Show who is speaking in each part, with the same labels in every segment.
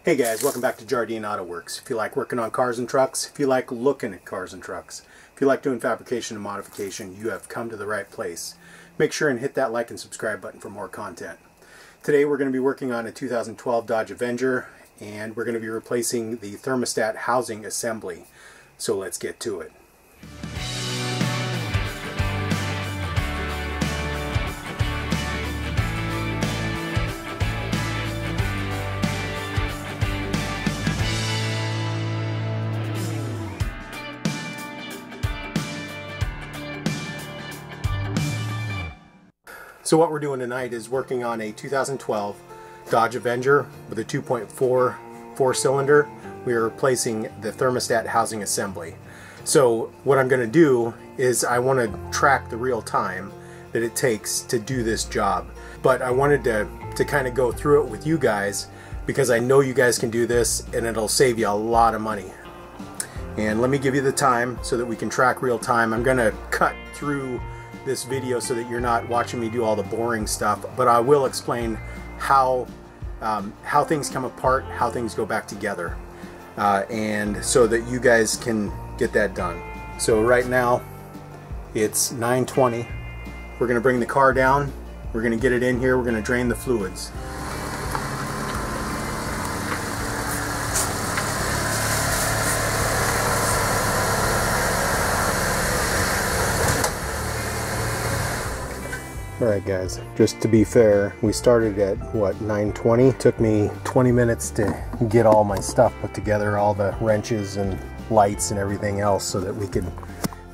Speaker 1: Hey guys, welcome back to Jardin Autoworks. If you like working on cars and trucks, if you like looking at cars and trucks, if you like doing fabrication and modification, you have come to the right place. Make sure and hit that like and subscribe button for more content. Today we're going to be working on a 2012 Dodge Avenger, and we're going to be replacing the thermostat housing assembly. So let's get to it. So what we're doing tonight is working on a 2012 Dodge Avenger with a 2.4 4-cylinder. We are replacing the thermostat housing assembly. So what I'm going to do is I want to track the real time that it takes to do this job. But I wanted to kind of go through it with you guys because I know you guys can do this and it'll save you a lot of money. And let me give you the time so that we can track real time. I'm going to cut through this video so that you're not watching me do all the boring stuff, but I will explain how things come apart, how things go back together, and so that you guys can get that done. So right now it's 9:20. We're going to bring the car down, we're going to get it in here, we're going to drain the fluids. Alright guys, just to be fair, we started at what, 9:20? It took me 20 minutes to get all my stuff put together, all the wrenches and lights and everything else so that we could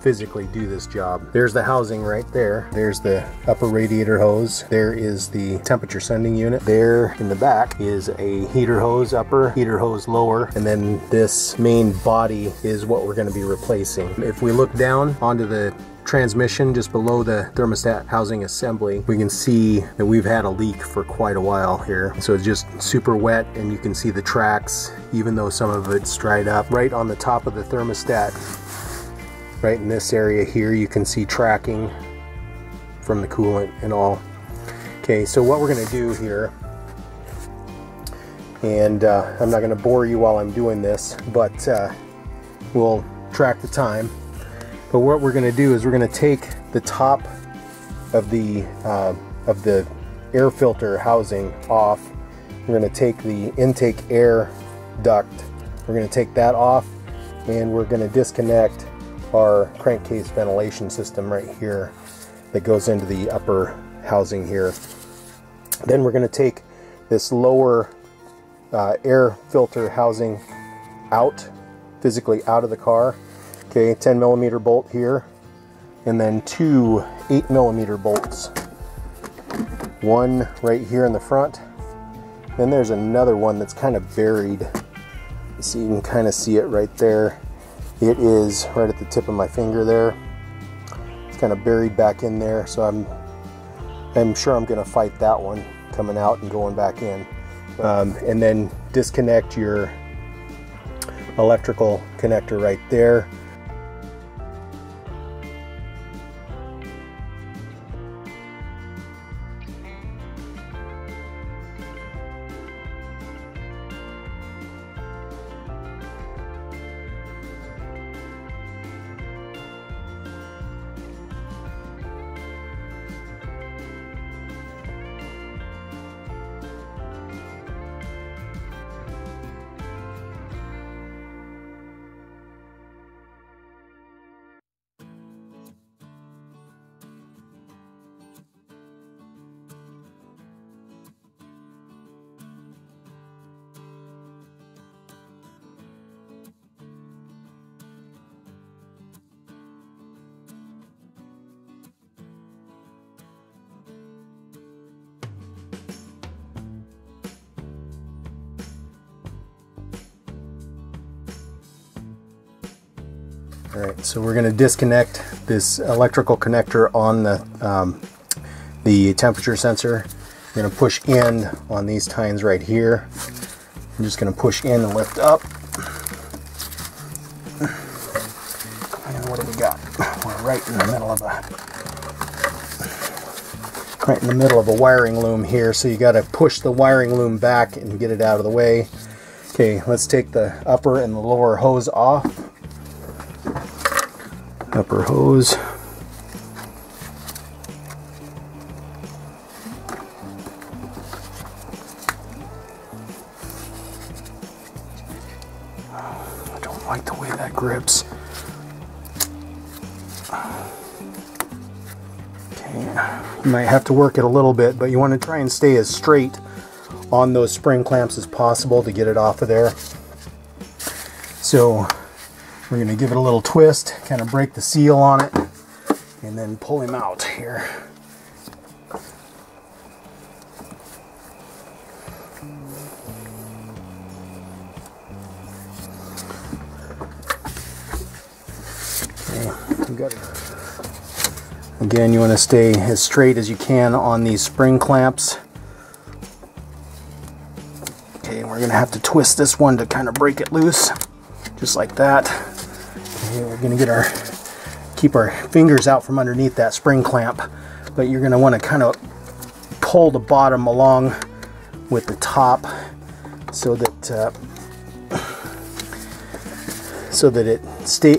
Speaker 1: physically do this job. There's the housing right there. There's the upper radiator hose. There is the temperature sending unit. There in the back is a heater hose upper, heater hose lower, and then this main body is what we're going to be replacing. If we look down onto the transmission just below the thermostat housing assembly, we can see that we've had a leak for quite a while here. So it's just super wet and you can see the tracks, even though some of it's dried up. Right on the top of the thermostat, right in this area here, you can see tracking from the coolant and all. Okay, so what we're going to do here, and I'm not going to bore you while I'm doing this, but we'll track the time. But what we're going to do is we're going to take the top of the air filter housing off. We're going to take the intake air duct. We're going to take that off, and we're going to disconnect our crankcase ventilation system right here that goes into the upper housing here. Then we're going to take this lower air filter housing out, physically out of the car. Okay, 10mm bolt here, and then two 8mm bolts. One right here in the front. Then there's another one that's kind of buried. So you can kind of see it right there. It is right at the tip of my finger there. It's kind of buried back in there, so I'm sure I'm going to fight that one coming out and going back in. And then disconnect your electrical connector right there. Alright, so we're going to disconnect this electrical connector on the temperature sensor. We're going to push in on these tines right here. I'm just going to push in and lift up. And what do we got? We're right in the middle of a wiring loom here, so you got to push the wiring loom back and get it out of the way. Okay, let's take the upper and the lower hose off. Upper hose. I don't like the way that grips. Okay, you might have to work it a little bit, but you want to try and stay as straight on those spring clamps as possible to get it off of there. So we're going to give it a little twist, kind of break the seal on it, and then pull him out here. Okay, we got it. Again, you want to stay as straight as you can on these spring clamps. Okay, we're going to have to twist this one to kind of break it loose, just like that. Okay, we're going to keep our fingers out from underneath that spring clamp, but you're going to want to kind of pull the bottom along with the top so that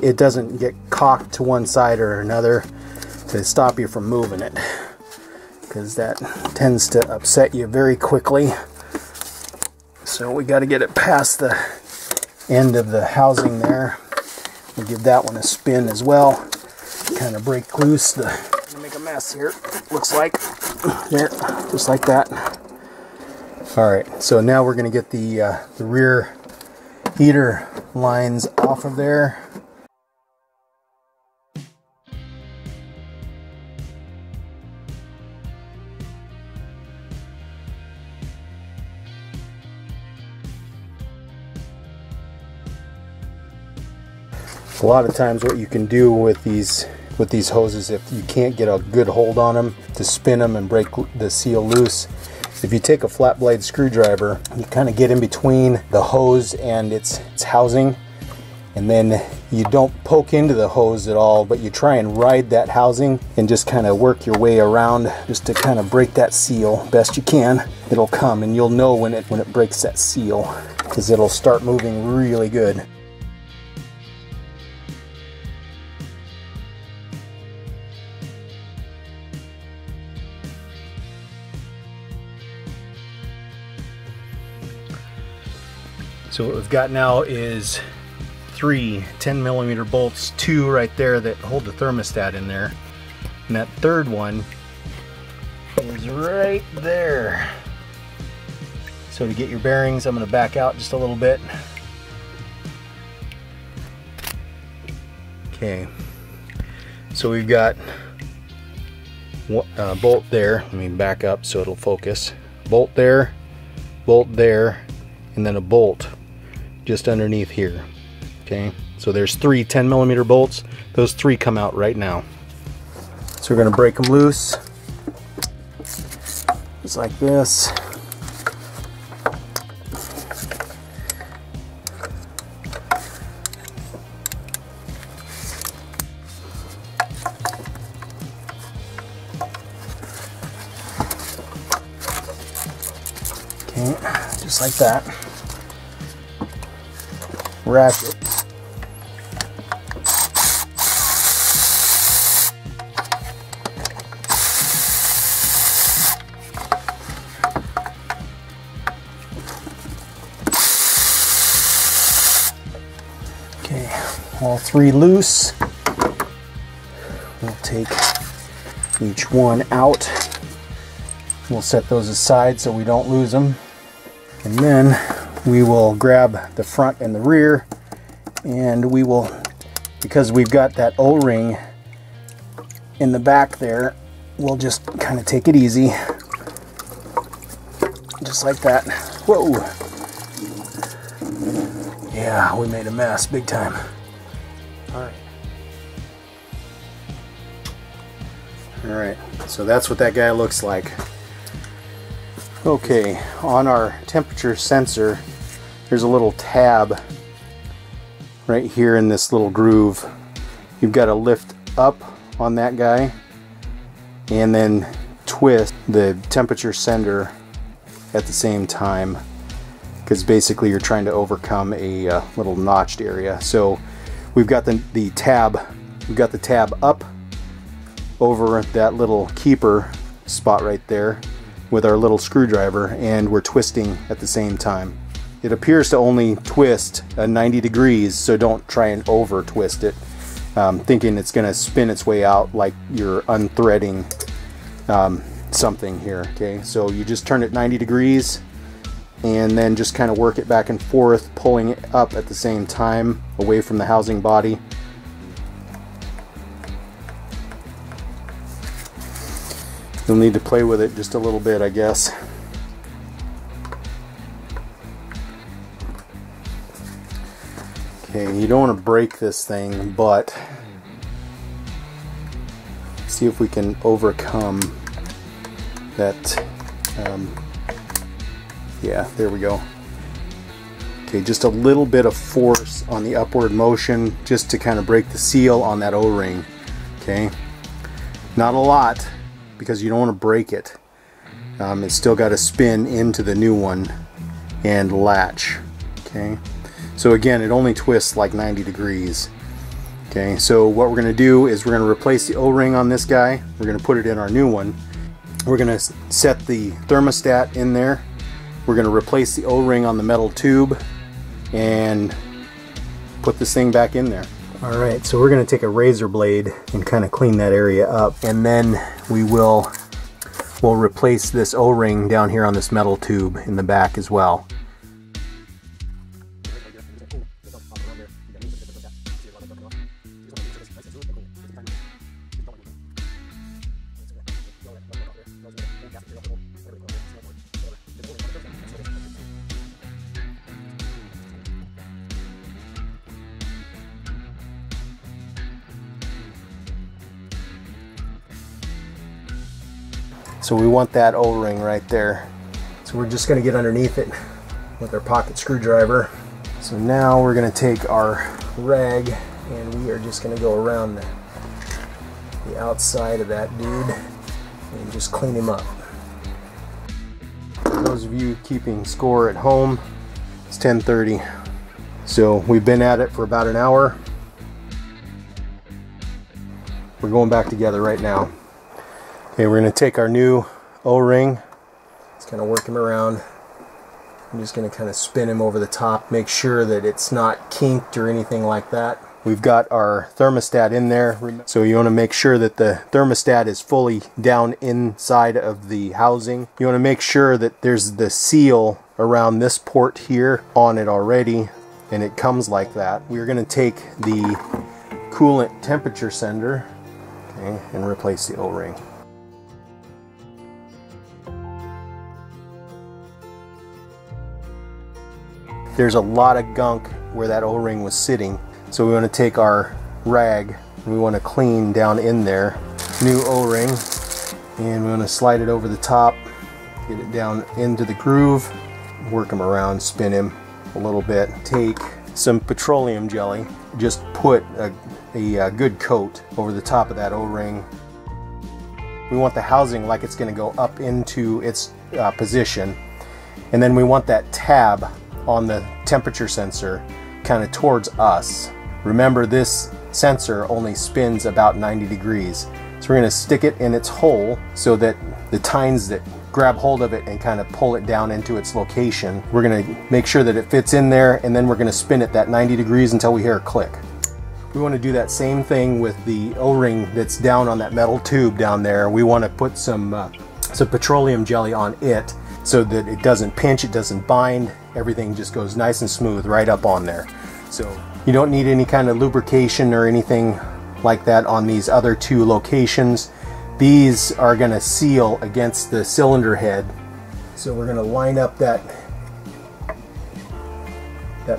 Speaker 1: it doesn't get cocked to one side or another to stop you from moving it, because that tends to upset you very quickly. So we got to get it past the end of the housing there. We'll give that one a spin as well. Kind of break loose the. Gonna make a mess here. Looks like there, just like that. All right. So now we're going to get the rear heater lines off of there. A lot of times what you can do with these hoses, if you can't get a good hold on them, to spin them and break the seal loose, if you take a flat blade screwdriver, you kind of get in between the hose and its housing, and then you don't poke into the hose at all, but you try and ride that housing and just kind of work your way around just to kind of break that seal best you can. It'll come, and you'll know when it breaks that seal, because it'll start moving really good. So what we've got now is 3 10mm bolts, 2 right there that hold the thermostat in there, and that third one is right there. So to get your bearings, I'm going to back out just a little bit. Okay, so we've got a bolt there. Let me back up so it'll focus. Bolt there, and then a bolt just underneath here. Okay, so there's 3 10mm bolts. Those 3 come out right now. So we're going to break them loose just like this. Okay, just like that. Ratchet. Okay, all 3 loose. We'll take each one out. We'll set those aside so we don't lose them. And then we will grab the front and the rear, and we will, because we've got that O-ring in the back there, we'll just kind of take it easy. Just like that. Whoa! Yeah, we made a mess big time. Alright. Alright, so that's what that guy looks like. Okay, on our temperature sensor, there's a little tab right here in this little groove. You've got to lift up on that guy and then twist the temperature sender at the same time. because basically you're trying to overcome a little notched area. So we've got the tab up over that little keeper spot right there with our little screwdriver, and we're twisting at the same time. It appears to only twist 90 degrees, so don't try and over twist it, thinking it's going to spin its way out like you're unthreading something here. Okay, so you just turn it 90 degrees and then just kind of work it back and forth, pulling it up at the same time away from the housing body. You'll need to play with it just a little bit, I guess. Okay, you don't want to break this thing, but see if we can overcome that. Yeah, there we go. Okay, just a little bit of force on the upward motion just to kind of break the seal on that O-ring. Okay, not a lot, because you don't want to break it. It's still got to spin into the new one and latch. Okay, so again, it only twists like 90 degrees. Okay, so what we're going to do is we're going to replace the O-ring on this guy. We're going to put it in our new one. We're going to set the thermostat in there. We're going to replace the O-ring on the metal tube and put this thing back in there. Alright, so we're going to take a razor blade and kind of clean that area up, and then we'll replace this O-ring down here on this metal tube in the back as well. So we want that O-ring right there. So we're just going to get underneath it with our pocket screwdriver. So now we're going to take our rag and we are just going to go around the outside of that dude and just clean him up. For those of you keeping score at home, it's 10:30. So we've been at it for about an hour. We're going back together right now. Okay, we're going to take our new O-ring, just kind of work him around. I'm just going to kind of spin him over the top, make sure that it's not kinked or anything like that. We've got our thermostat in there, so you want to make sure that the thermostat is fully down inside of the housing. You want to make sure that there's the seal around this port here on it already, and it comes like that. We're going to take the coolant temperature sender, okay, and replace the O-ring. There's a lot of gunk where that O-ring was sitting, so we want to take our rag and we want to clean down in there. New O-ring, and we want to slide it over the top, get it down into the groove, work him around, spin him a little bit. Take some petroleum jelly, just put a good coat over the top of that O-ring. We want the housing like it's going to go up into its position, and then we want that tab on the temperature sensor kind of towards us. Remember, this sensor only spins about 90 degrees. So we're going to stick it in its hole so that the tines that grab hold of it and kind of pull it down into its location, we're going to make sure that it fits in there, and then we're going to spin it that 90 degrees until we hear a click. We want to do that same thing with the O-ring that's down on that metal tube down there. We want to put some petroleum jelly on it so that it doesn't pinch, it doesn't bind, everything just goes nice and smooth right up on there. So you don't need any kind of lubrication or anything like that on these other two locations. These are going to seal against the cylinder head. So we're going to line up that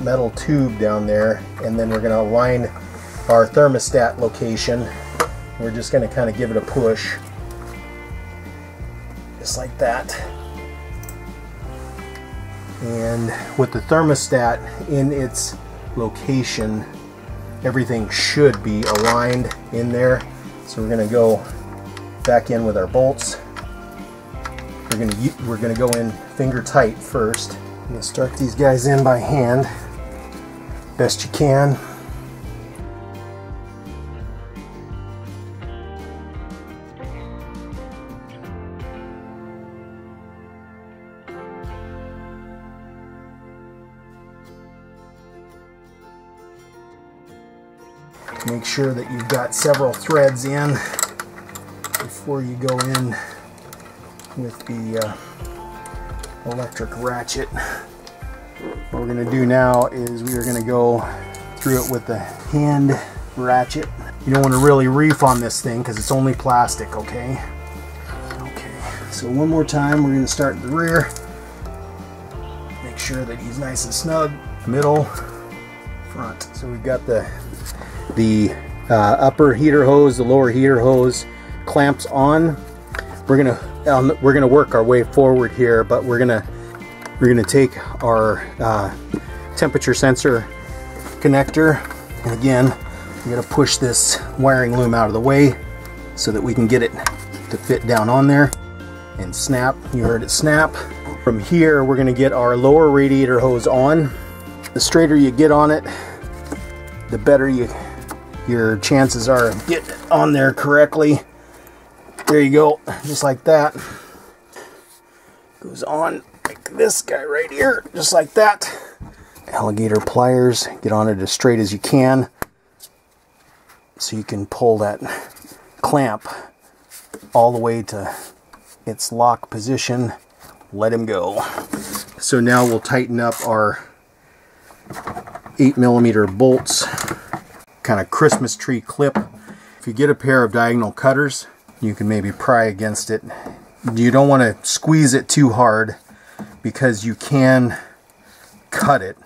Speaker 1: metal tube down there, and then we're going to align our thermostat location. We're just going to kind of give it a push, just like that. And with the thermostat in its location, everything should be aligned in there. So we're going to go back in with our bolts. We're going to go in finger tight first, I'm going to start these guys in by hand, best you can. Make sure that you've got several threads in before you go in with the electric ratchet. What we're going to do now is we are going to go through it with the hand ratchet. You don't want to really reef on this thing because it's only plastic, okay? Okay, so one more time we're going to start at the rear. Make sure that he's nice and snug. Middle, front. So we've got the upper heater hose, the lower heater hose clamps on. We're gonna work our way forward here, but we're gonna take our temperature sensor connector, and again, I'm gonna push this wiring loom out of the way so that we can get it to fit down on there and snap. You heard it snap. From here, we're gonna get our lower radiator hose on. The straighter you get on it, the better your chances are of getting it on there correctly. There you go, just like that. Goes on like this guy right here, just like that. Alligator pliers, get on it as straight as you can so you can pull that clamp all the way to its lock position. Let him go. So now we'll tighten up our 8mm bolts. Kind of Christmas tree clip. If you get a pair of diagonal cutters, you can maybe pry against it. You don't want to squeeze it too hard because you can cut it.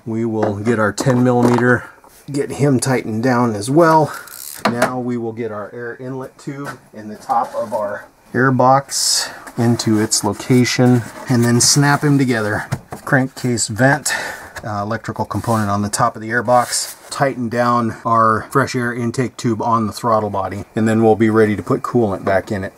Speaker 1: We will get our 10mm, get him tightened down as well. Now we will get our air inlet tube in the top of our air box into its location and then snap him together. Crankcase vent, electrical component on the top of the air box. Tighten down our fresh air intake tube on the throttle body, and then we'll be ready to put coolant back in it.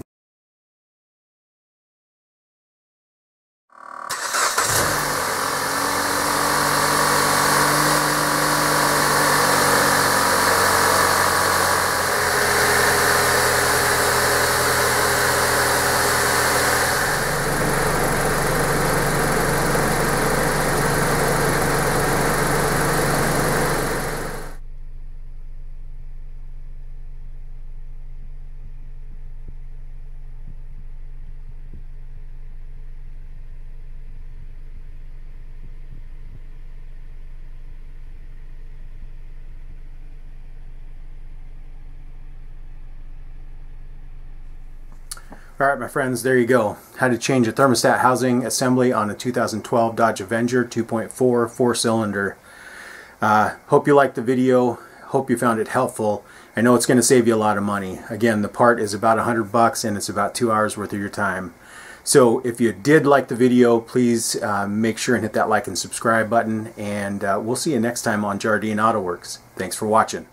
Speaker 1: Alright my friends, there you go. How to change a thermostat housing assembly on a 2012 Dodge Avenger 2.4 4-cylinder. Hope you liked the video. Hope you found it helpful. I know it's going to save you a lot of money. Again, the part is about $100 and it's about 2 hours worth of your time. So if you did like the video, please make sure and hit that like and subscribe button, and we'll see you next time on Jardin Autoworks. Thanks for watching.